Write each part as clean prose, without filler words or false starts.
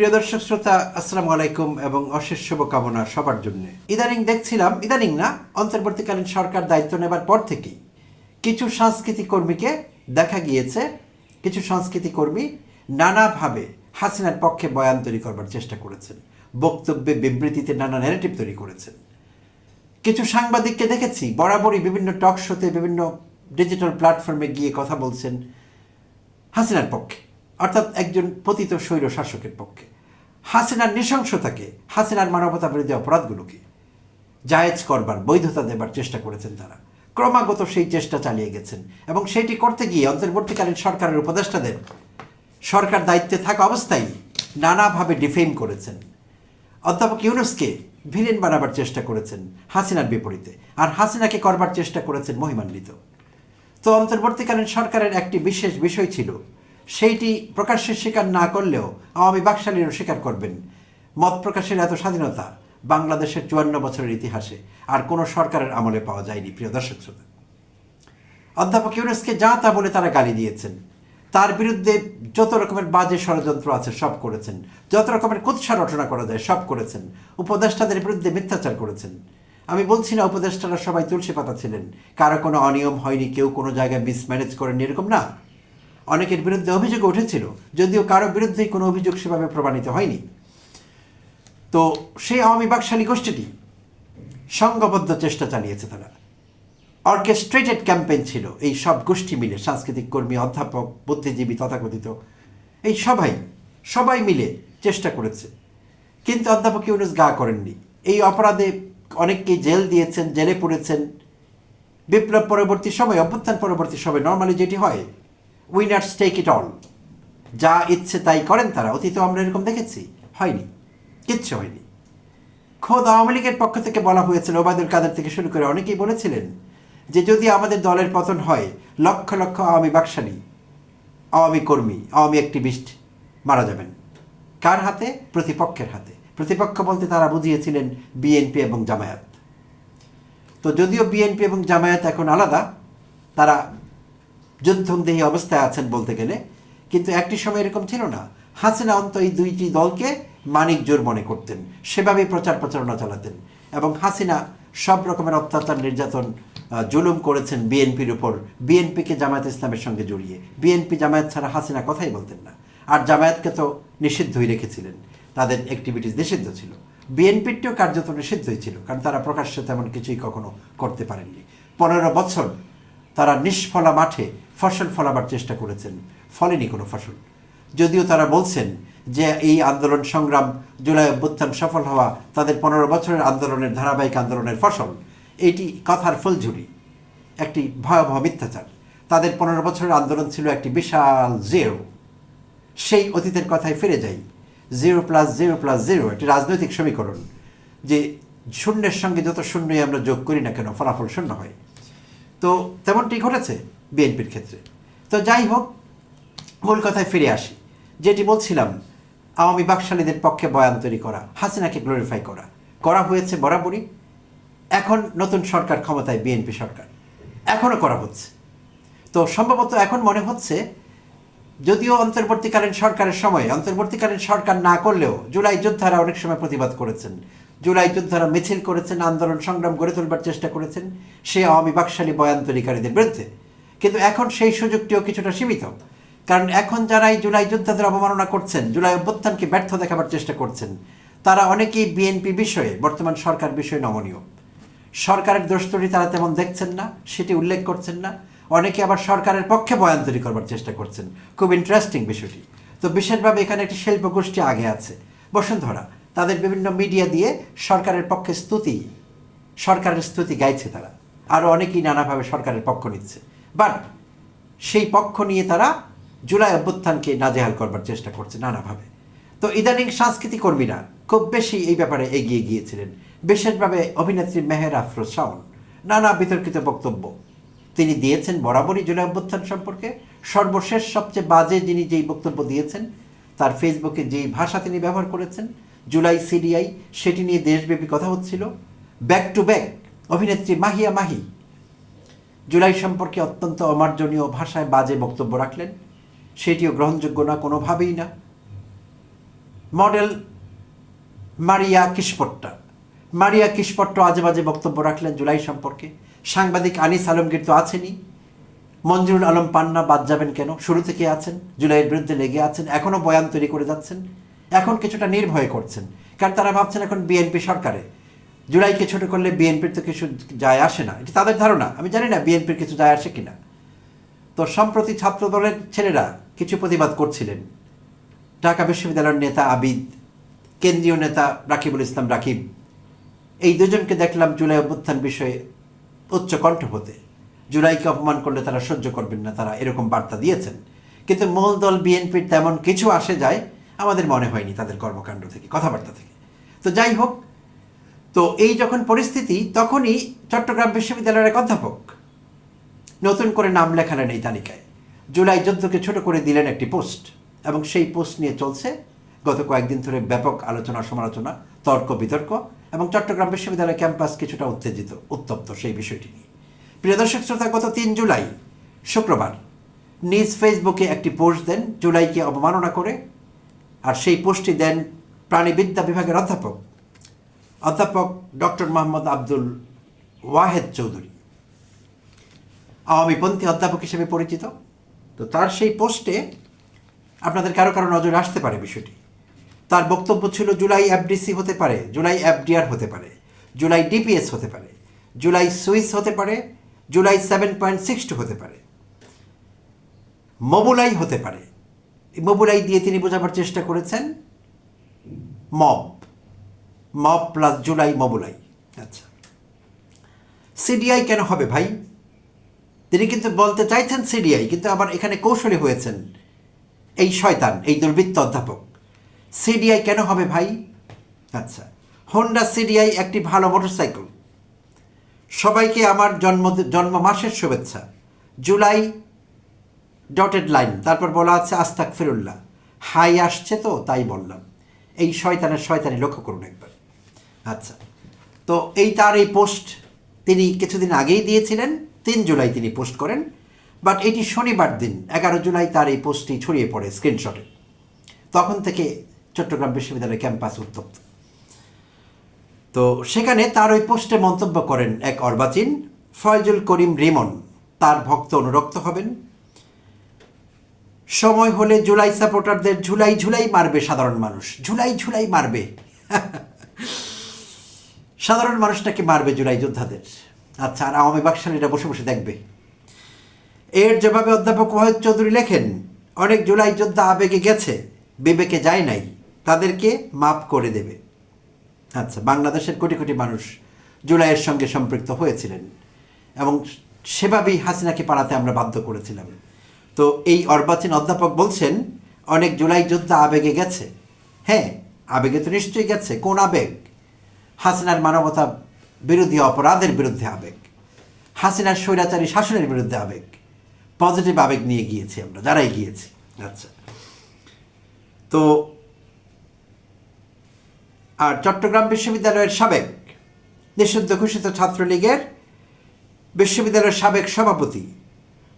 প্রিয় দর্শক শ্রোতা, আসসালামু আলাইকুম এবং অশেষ শুভকামনা সবার জন্য। ইদানিং না, অন্তর্বর্তীকালীন সরকার দায়িত্ব নেবার পর থেকেই কিছু সংস্কৃতি কর্মীকে দেখা গিয়েছে, কিছু সংস্কৃতি কর্মী নানাভাবে হাসিনার পক্ষে বয়ান তৈরি করবার চেষ্টা করেছেন, বক্তব্যে বিবৃতিতে নানা ন্যারেটিভ তৈরি করেছেন। কিছু সাংবাদিককে দেখেছি বরাবরই বিভিন্ন টক শোতে, বিভিন্ন ডিজিটাল প্ল্যাটফর্মে গিয়ে কথা বলছেন হাসিনার পক্ষে, অর্থাৎ একজন পতিত স্বৈর শাসকের পক্ষে। হাসিনার নৃশংসতাকে, হাসিনার মানবতা বিরোধী অপরাধগুলোকে জায়েজ করবার, বৈধতা দেবার চেষ্টা করেছেন তারা। ক্রমাগত সেই চেষ্টা চালিয়ে গেছেন এবং সেটি করতে গিয়ে অন্তর্বর্তীকালীন সরকারের উপদেষ্টাদের সরকার দায়িত্বে থাকা অবস্থায় নানাভাবে ডিফেম করেছেন। অধ্যাপক ইউনূসকে ভিলেন বানাবার চেষ্টা করেছেন হাসিনার বিপরীতে, আর হাসিনাকে করবার চেষ্টা করেছেন মহিমান্বিত। তো অন্তর্বর্তীকালীন সরকারের একটি বিশেষ বিষয় ছিল, সেইটি প্রকাশ্যে স্বীকার না করলেও আওয়ামী বাকশালীরা স্বীকার করবেন, মত প্রকাশের এত স্বাধীনতা বাংলাদেশের 54 বছরের ইতিহাসে আর কোনো সরকারের আমলে পাওয়া যায়নি। প্রিয় দর্শক শ্রোতা, অধ্যাপক ইউনূসকে যা তা বলে তারা গালি দিয়েছেন, তার বিরুদ্ধে যত রকমের বাজে ষড়যন্ত্র আছে সব করেছেন, যত রকমের কুৎসা রচনা করা যায় সব করেছেন, উপদেষ্টাদের বিরুদ্ধে মিথ্যাচার করেছেন। আমি বলছি না উপদেষ্টারা সবাই তুলসী পাতা ছিলেন, কারো কোনো অনিয়ম হয়নি, কেউ কোনো জায়গায় মিসম্যানেজ করেননি, এরকম না। অনেকের বিরুদ্ধে অভিযোগ উঠেছিল, যদিও কারো বিরুদ্ধেই কোনো অভিযোগ সেভাবে প্রমাণিত হয়নি। তো সেই আওয়ামী বাকশালী গোষ্ঠীটি সংঘবদ্ধ চেষ্টা চালিয়েছে, তারা অর্কেস্ট্রেটেড ক্যাম্পেইন ছিল। এই সব গোষ্ঠী মিলে, সাংস্কৃতিক কর্মী, অধ্যাপক, বুদ্ধিজীবী, তথাকথিত এই সবাই মিলে চেষ্টা করেছে। কিন্তু অধ্যাপক ইউনূস গা করেননি। এই অপরাধে অনেককেই জেল দিয়েছেন, জেলে পড়েছেন। বিপ্লব পরবর্তী সময়, অভ্যুত্থান পরবর্তী সময় নর্মালি যেটি হয়, উইনার্স টেক ইট অল, যা ইচ্ছে তাই করেন তারা। অতীতেও আমরা এরকম দেখেছি, হয়নি, কিচ্ছু হয়নি। খোদ আওয়ামী লীগের পক্ষ থেকে বলা হয়েছিল, ওবায়দুল কাদের থেকে শুরু করে অনেকেই বলেছিলেন যে যদি আমাদের দলের পতন হয়, লক্ষ লক্ষ আওয়ামী বাকশালী, আওয়ামী কর্মী, আওয়ামী অ্যাক্টিভিস্ট মারা যাবেন। কার হাতে? প্রতিপক্ষের হাতে। প্রতিপক্ষ বলতে তারা বুঝিয়েছিলেন বিএনপি এবং জামায়াত। তো যদিও বিএনপি এবং জামায়াত এখন আলাদা, তারা যুদ্ধংদেহী অবস্থায় আছেন বলতে গেলে, কিন্তু একটি সময় এরকম ছিল না। হাসিনা অন্ত এই দুইটি দলকে মানিক জোর মনে করতেন, সেভাবেই প্রচার প্রচারণা চালাতেন। এবং হাসিনা সব রকমের অত্যাচার, নির্যাতন, জুলুম করেছেন বিএনপির উপর, বিএনপিকে জামায়াত ইসলামের সঙ্গে জড়িয়ে। বিএনপি জামায়াত ছাড়া হাসিনা কথাই বলতেন না। আর জামায়াতকে তো নিষিদ্ধই রেখেছিলেন, তাদের অ্যাক্টিভিটিস নিষিদ্ধ ছিল। বিএনপিরটিও কার্যত নিষিদ্ধই ছিল, কারণ তারা প্রকাশ্যে তেমন কিছুই কখনো করতে পারেননি। 15 বছর তারা নিষ্ফলা মাঠে ফসল ফলাবার চেষ্টা করেছেন, ফলেনি কোনো ফসল। যদিও তারা বলছেন যে এই আন্দোলন সংগ্রাম, জুলাই অভ্যুত্থান সফল হওয়া তাদের 15 বছরের আন্দোলনের, ধারাবাহিক আন্দোলনের ফসল, এইটি কথার ফুলঝুরি, একটি ভয়াবহ মিথ্যাচার। তাদের 15 বছরের আন্দোলন ছিল একটি বিশাল জিরো। সেই অতীতের কথায় ফিরে যাই, 0 + 0 + 0 একটি রাজনৈতিক সমীকরণ, যে শূন্যের সঙ্গে যত শূন্যই আমরা যোগ করি না কেন, ফলাফল শূন্য হয়। তো তেমনটি ঘটেছে বিএনপির ক্ষেত্রে। তো যাই হোক, মূল কথায় ফিরে আসি। যেটি বলছিলাম, আওয়ামী বাকশালীদের পক্ষে বয়ান তৈরি করা, হাসিনাকে গ্লোরিফাই করা হয়েছে বরাবরই। এখন নতুন সরকার ক্ষমতায়, বিএনপি সরকার, এখনও করা হচ্ছে। তো সম্ভবত এখন মনে হচ্ছে, যদিও অন্তর্বর্তীকালীন সরকারের সময় অন্তর্বর্তীকালীন সরকার না করলেও জুলাই যোদ্ধারা অনেক সময় প্রতিবাদ করেছেন, জুলাই যোদ্ধারা মিছিল করেছেন, আন্দোলন সংগ্রাম গড়ে তোলবার চেষ্টা করেছেন সেই আওয়ামী বাকশালী বয়ান তৈরিকারীদের বিরুদ্ধে। কিন্তু এখন সেই সুযোগটিও কিছুটা সীমিত, কারণ এখন যারাই জুলাই যোদ্ধাদের অবমাননা করছেন, জুলাই অভ্যুত্থানকে ব্যর্থ দেখাবার চেষ্টা করছেন, তারা অনেকেই বিএনপি বিষয়ে, বর্তমান সরকার বিষয়ে নমনীয়। সরকারের দোষ ত্রুটি তারা তেমন দেখছেন না, সেটি উল্লেখ করছেন না। অনেকে আবার সরকারের পক্ষে বয়ান তৈরি করবার চেষ্টা করছেন। খুব ইন্টারেস্টিং বিষয়টি। তো বিশেষভাবে এখানে একটি শিল্প গোষ্ঠী আগে আছে, বসুন্ধরা। তাদের বিভিন্ন মিডিয়া দিয়ে সরকারের পক্ষে সরকারের স্তুতি গাইছে তারা। আরও অনেকেই নানাভাবে সরকারের পক্ষ নিচ্ছে, বাট সেই পক্ষ নিয়ে তারা জুলাই অভ্যুত্থানকে নাজেহাল করবার চেষ্টা করছে নানাভাবে। তো ইদানিং সাংস্কৃতিক কর্মীরা খুব বেশি এই ব্যাপারে এগিয়ে গিয়েছিলেন। বিশেষভাবে অভিনেত্রী মেহের আফরোজ শাওন নানা বিতর্কিত বক্তব্য তিনি দিয়েছেন বরাবরই জুলাই অভ্যুত্থান সম্পর্কে। সর্বশেষ সবচেয়ে বাজে যিনি যেই বক্তব্য দিয়েছেন, তার ফেসবুকে যেই ভাষা তিনি ব্যবহার করেছেন, জুলাই সিডিআই, সেটি নিয়ে দেশব্যাপী কথা হচ্ছিল। ব্যাক টু ব্যাক অভিনেত্রী মাহিয়া মাহি জুলাই সম্পর্কে অত্যন্ত অমার্জনীয় ভাষায় বাজে বক্তব্য রাখলেন, সেটিও গ্রহণযোগ্য না, কোনোভাবেই না। মডেল মারিয়া কিসপট্ট আজে বাজে বক্তব্য রাখলেন জুলাই সম্পর্কে। সাংবাদিক আনিস আলমগীর তো আছেনই, মঞ্জুরুল আলম পান্না বাদ যাবেন কেন? শুরু থেকে আছেন, জুলাইয়ের বিরুদ্ধে লেগে আছেন, এখনও বয়ান তৈরি করে যাচ্ছেন, এখন কিছুটা নির্ভয় করছেন, কারণ তারা ভাবছেন এখন বিএনপি সরকারে জুলাইকে ছোট করলে বিএনপির তো কিছু যায় আসে না, এটা তাদের ধারণা। আমি জানি না বিএনপির কিছু যায় আসে কিনা। তো সম্প্রতি ছাত্র দলের ছেলেরা কিছু প্রতিবাদ করছিলেন, ঢাকা বিশ্ববিদ্যালয়ের নেতা আবিদ, কেন্দ্রীয় নেতা রাকিবুল ইসলাম রাকিব, এই দুজনকে দেখলাম জুলাই অভ্যুত্থান বিষয়ে উচ্চ কণ্ঠ হতে। জুলাইকে অপমান করলে তারা সহ্য করবেন না, তারা এরকম বার্তা দিয়েছেন। কিন্তু মূল দল বিএনপির তেমন কিছু আসে যায় আমাদের মনে হয়নি তাদের কর্মকাণ্ড থেকে, কথাবার্তা থেকে। তো যাই হোক, তো এই যখন পরিস্থিতি, তখনই চট্টগ্রাম বিশ্ববিদ্যালয়ের এক অধ্যাপক নতুন করে নাম লেখালেন এই তালিকায়, জুলাই যুদ্ধকে ছোট করে দিলেন একটি পোস্ট, এবং সেই পোস্ট নিয়ে চলছে গত কয়েকদিন ধরে ব্যাপক আলোচনা, সমালোচনা, তর্ক বিতর্ক, এবং চট্টগ্রাম বিশ্ববিদ্যালয় ক্যাম্পাস কিছুটা উত্তপ্ত সেই বিষয়টি নিয়ে। প্রিয় দর্শক শ্রোতা, গত 3 জুলাই শুক্রবার নিজ ফেসবুকে একটি পোস্ট দেন জুলাইকে অবমাননা করে, আর সেই পোস্টটি দেন প্রাণীবিদ্যা বিভাগের অধ্যাপক ডক্টর মোহাম্মদ আব্দুল ওয়াহেদ চৌধুরী, আওয়ামীপন্থী অধ্যাপক হিসেবে পরিচিত। তো তার সেই পোস্টে আপনাদের কারো নজরে আসতে পারে বিষয়টি। তার বক্তব্য ছিল জুলাই এফডিসি হতে পারে, জুলাই এফডিআর হতে পারে, জুলাই ডিপিএস হতে পারে, জুলাই সুইস হতে পারে, জুলাই 7.62 হতে পারে, মবুলাই হতে পারে। মবুলাই দিয়ে তিনি বোঝাবার চেষ্টা করেছেন মব প্লাস জুলাই মবুলাই। আচ্ছা, সিডিআই কেন হবে ভাই? তিনি কিন্তু বলতে চাইছেন সিডিআই, কিন্তু আবার এখানে কৌশলী হয়েছেন এই শয়তান, এই দুর্বৃত্ত অধ্যাপক। সিডিআই কেন হবে ভাই? আচ্ছা, হোন্ডা সিডিআই একটি ভালো মোটরসাইকেল। সবাইকে আমার জন্ম মাসের শুভেচ্ছা। জুলাই ডটেড লাইন, তারপর বলা আছে আস্তাগফিরুল্লাহ। হাই আসছে তো তাই বললাম। এই শয়তানি লক্ষ্য করুন একবার। আচ্ছা, তো তার এই পোস্ট তিনি কিছুদিন আগেই দিয়েছিলেন, 3 জুলাই তিনি পোস্ট করেন, বাট এটি শনিবার দিন 11 জুলাই তার এই পোস্টটি ছড়িয়ে পড়ে স্ক্রিনশটে। তখন থেকে চট্টগ্রাম বিশ্ববিদ্যালয় ক্যাম্পাস উত্তপ্ত। তো সেখানে তার ওই পোস্টে মন্তব্য করেন এক অর্বাচীন ফয়জুল করিম রিমন, তার ভক্ত অনুরক্ত হবেন। সময় হলে জুলাই সাপোর্টারদের ঝুলাই মারবে সাধারণ মানুষ, ঝুলাই মারবে সাধারণ মানুষটাকে মারবে জুলাই যোদ্ধাদের। আচ্ছা, আর আওয়ামী বাকশালীরা বসে বসে দেখবে। এর জবাবে অধ্যাপক ওয়াহেদ চৌধুরী লেখেন, অনেক জুলাই যোদ্ধা আবেগে গেছে, বিবেকে যায় নাই, তাদেরকে মাফ করে দেবে। আচ্ছা, বাংলাদেশের কোটি কোটি মানুষ জুলাইয়ের সঙ্গে সম্পৃক্ত হয়েছিলেন, এবং সেভাবেই হাসিনাকে পালাতে আমরা বাধ্য করেছিলাম। তো এই অর্বাচীন অধ্যাপক বলছেন অনেক জুলাই যোদ্ধা আবেগে গেছে। হ্যাঁ, আবেগে তো নিশ্চয়ই গেছে। কোন আবেগ? হাসিনার মানবতা বিরোধী অপরাধের বিরুদ্ধে আবেগ, হাসিনার স্বৈরাচারী শাসনের বিরুদ্ধে আবেগ, পজিটিভ আবেগ নিয়ে গিয়েছি আমরা, যারাই গিয়েছি। আচ্ছা, তো আর চট্টগ্রাম বিশ্ববিদ্যালয়ের সাবেক নিষিদ্ধ ঘোষিত ছাত্রলীগের বিশ্ববিদ্যালয়ের সাবেক সভাপতি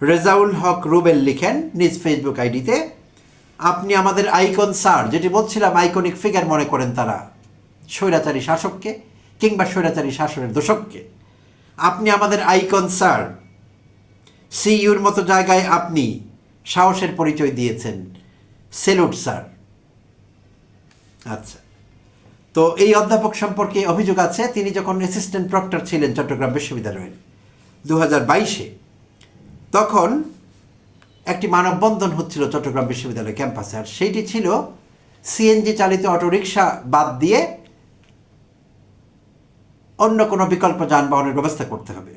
রেজাউল হক রুবেল লিখেন নিজ ফেসবুক আইডিতে, আপনি আমাদের আইকন স্যার, যেটি বলছিলাম আইকনিক ফিগার মনে করেন তারা স্বৈরাচারী শাসককে কিংবা স্বৈরাচারী শাসনের দোষককে। আপনি আমাদের আইকন স্যার, সিইউর মতো জায়গায় আপনি সাহসের পরিচয় দিয়েছেন, সেলুট স্যার। আচ্ছা, তো এই অধ্যাপক সম্পর্কে অভিযোগ আছে তিনি যখন অ্যাসিস্ট্যান্ট প্রক্টর ছিলেন চট্টগ্রাম বিশ্ববিদ্যালয়ের 2022-এ, তখন একটি মানববন্ধন হচ্ছিল চট্টগ্রাম বিশ্ববিদ্যালয় ক্যাম্পাসে, আর সেইটি ছিল সিএনজি চালিত অটোরিকশা বাদ দিয়ে অন্য কোনো বিকল্প যানবাহনের ব্যবস্থা করতে হবে।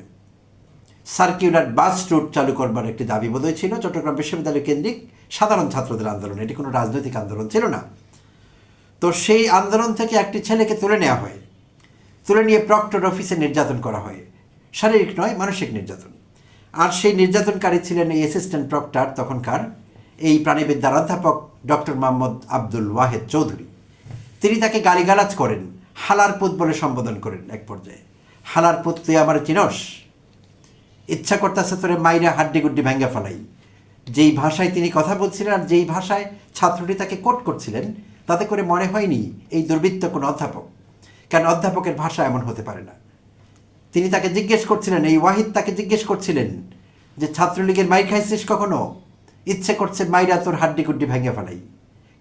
সার্কুলার বাস রুট চালু করবার একটি দাবি বোধহয় ছিল চট্টগ্রাম বিশ্ববিদ্যালয় কেন্দ্রিক সাধারণ ছাত্রদের আন্দোলন, এটি কোনো রাজনৈতিক আন্দোলন ছিল না। তো সেই আন্দোলন থেকে একটি ছেলেকে তুলে নেওয়া হয়, তুলে নিয়ে প্রক্টর অফিসে নির্যাতন করা হয়, শারীরিক নয় মানসিক নির্যাতন। আর সেই নির্যাতনকারী ছিলেন এই অ্যাসিস্ট্যান্ট প্রক্টর তখনকার এই প্রাণীবিদ্যার অধ্যাপক ডক্টর মোহাম্মদ আব্দুল ওয়াহেদ চৌধুরী। তিনি তাকে গালিগালাজ করেন, হালার পুত বলে সম্বোধন করেন। এক পর্যায়ে, হালার পুত তুই আমার চিনস, ইচ্ছা করতেছে তোরে মাইরা হাড্ডি গুড্ডি ভেঙ্গা ফেলাই। যেই ভাষায় তিনি কথা বলছিলেন আর যেই ভাষায় ছাত্রটি তাকে কোট করছিলেন, তাতে করে মনে হয়নি এই দুর্বৃত্ত কোনো অধ্যাপক, কারণ অধ্যাপকের ভাষা এমন হতে পারে না। তিনি তাকে জিজ্ঞেস করছিলেন, এই ওয়াহিদ তাকে জিজ্ঞেস করছিলেন যে ছাত্রলীগের মাইর খাইছিস কখনো? ইচ্ছে করছে মাইরা তোর হাড্ডি গুড্ডি ভেঙে ফেলাই,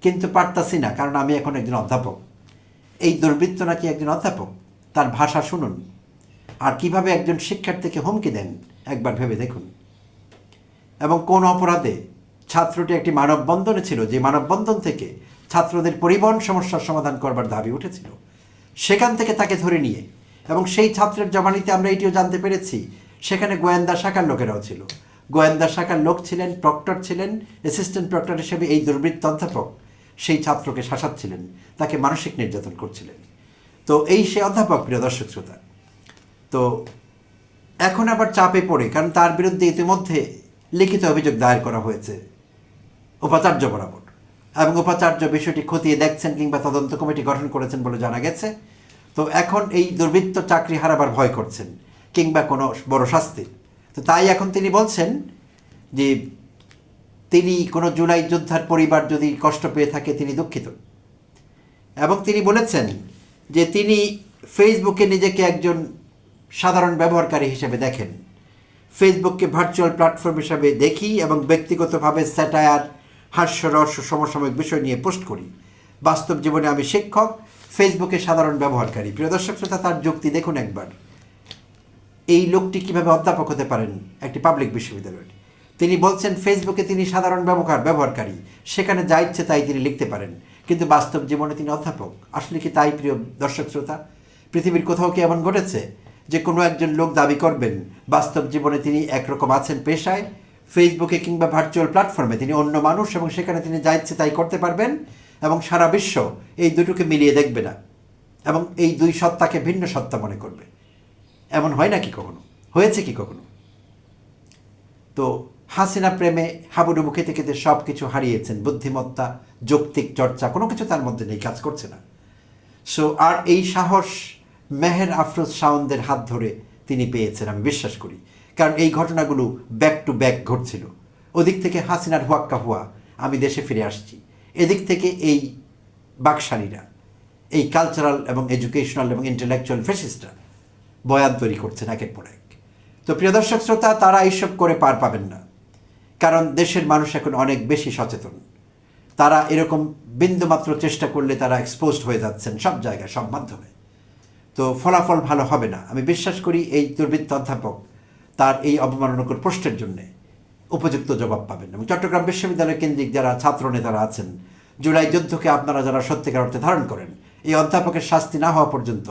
কিন্তু পারতাছি না কারণ আমি এখন একজন অধ্যাপক। এই দুর্বৃত্ত নাকি একজন অধ্যাপক, তার ভাষা শুনুন। আর কিভাবে একজন শিক্ষার্থীকে হুমকি দেন একবার ভেবে দেখুন। এবং কোন অপরাধে? ছাত্রটি একটি মানববন্ধনে ছিল, যে মানববন্ধন থেকে ছাত্রদের পরিবহন সমস্যার সমাধান করবার দাবি উঠেছিল, সেখান থেকে তাকে ধরে নিয়ে, এবং সেই ছাত্রের জবানিতে আমরা এটিও জানতে পেরেছি সেখানে গোয়েন্দা শাখার লোকেরাও ছিল। গোয়েন্দা শাখার লোক ছিলেন, প্রক্টর ছিলেন, অ্যাসিস্ট্যান্ট প্রক্টর হিসেবে এই দুর্বৃত্ত অধ্যাপক সেই ছাত্রকে শাসাচ্ছিলেন, তাকে মানসিক নির্যাতন করছিলেন। তো এই সে অধ্যাপক, প্রিয় দর্শক শ্রোতা। তো এখন আবার চাপে পড়ে, কারণ তার বিরুদ্ধে ইতিমধ্যে লিখিত অভিযোগ দায়ের করা হয়েছে উপাচার্য বরাবর, এবং উপাচার্য বিষয়টি খতিয়ে দেখছেন কিংবা তদন্ত কমিটি গঠন করেছেন বলে জানা গেছে। তো এখন এই দুর্বৃত্ত চাকরি হারাবার ভয় করছেন কিংবা কোনো বড় শাস্তি। তো তাই এখন তিনি বলছেন যে তিনি কোনো জুলাই যোদ্ধার পরিবার যদি কষ্ট পেয়ে থাকে তিনি দুঃখিত, এবং তিনি বলেছেন যে তিনি ফেসবুকে নিজেকে একজন সাধারণ ব্যবহারকারী হিসেবে দেখেন। ফেসবুককে ভার্চুয়াল প্ল্যাটফর্ম হিসাবে দেখি এবং ব্যক্তিগতভাবে স্যাটায়ার, হাস্যরস, সমসাময়িক বিষয় নিয়ে পোস্ট করি। বাস্তব জীবনে আমি শিক্ষক, ফেসবুকে সাধারণ ব্যবহারকারী। প্রিয় দর্শক শ্রোতা, তার যুক্তি দেখুন একবার। এই লোকটি কিভাবে অধ্যাপক হতে পারেন একটি পাবলিক বিশ্ববিদ্যালয়ের? তিনি বলছেন ফেসবুকে তিনি সাধারণ ব্যবহারকারী, সেখানে যা ইচ্ছে তাই তিনি লিখতে পারেন, কিন্তু বাস্তব জীবনে তিনি অধ্যাপক। আসলে কি তাই, প্রিয় দর্শক শ্রোতা? পৃথিবীর কোথাও কি এমন ঘটেছে যে কোনো একজন লোক দাবি করবেন বাস্তব জীবনে তিনি একরকম আছেন পেশায়, ফেসবুকে কিংবা ভার্চুয়াল প্ল্যাটফর্মে তিনি অন্য মানুষ, এবং সেখানে তিনি যা ইচ্ছে তাই করতে পারবেন, এবং সারা বিশ্ব এই দুটোকে মিলিয়ে দেখবে না এবং এই দুই সত্তাকে ভিন্ন সত্তা মনে করবে? এমন হয় নাকি কখনো? হয়েছে কি কখনো? তো হাসিনা প্রেমে হাবুডুবু খেতে খেতে সব কিছু হারিয়েছেন। বুদ্ধিমত্তা, যৌক্তিক চর্চা কোনো কিছু তার মধ্যে নেই, কাজ করছে না। আর এই সাহস মেহের আফরোজ শাওনদের হাত ধরে তিনি পেয়েছেন, আমি বিশ্বাস করি, কারণ এই ঘটনাগুলো ব্যাক টু ব্যাক ঘটছিল। ওদিক থেকে হাসিনার হুয়াক্কা হুয়া, আমি দেশে ফিরে আসছি, এদিক থেকে এই বাকশালীরা, এই কালচারাল এবং এডুকেশনাল এবং ইন্টেলেকচুয়াল ফ্যাসিস্টরা বয়ান তৈরি করছেন একের পর এক। তো প্রিয় দর্শক শ্রোতা, তারা এইসব করে পার পাবেন না, কারণ দেশের মানুষ এখন অনেক বেশি সচেতন। তারা এরকম বিন্দুমাত্র চেষ্টা করলে তারা এক্সপোজড হয়ে যাচ্ছেন সব জায়গায়, সব মাধ্যমে। তো ফলাফল ভালো হবে না। আমি বিশ্বাস করি এই দুর্বৃত্ত অধ্যাপক তার এই অবমাননাকর প্রশ্নের জন্য উপযুক্ত জবাব পাবেন। এবং চট্টগ্রাম বিশ্ববিদ্যালয় কেন্দ্রিক যারা ছাত্র নেতারা আছেন, জুলাই যুদ্ধকে আপনারা যারা সত্যিকার অর্থে ধারণ করেন, এই অধ্যাপকের শাস্তি না হওয়া পর্যন্ত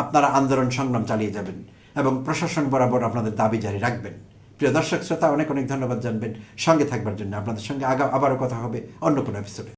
আপনারা আন্দোলন সংগ্রাম চালিয়ে যাবেন এবং প্রশাসন বরাবর আপনাদের দাবি জারি রাখবেন। প্রিয় দর্শক শ্রোতা, অনেক অনেক ধন্যবাদ জানবেন সঙ্গে থাকবার জন্য। আপনাদের সঙ্গে আবারও কথা হবে অন্য কোনো এপিসোডে।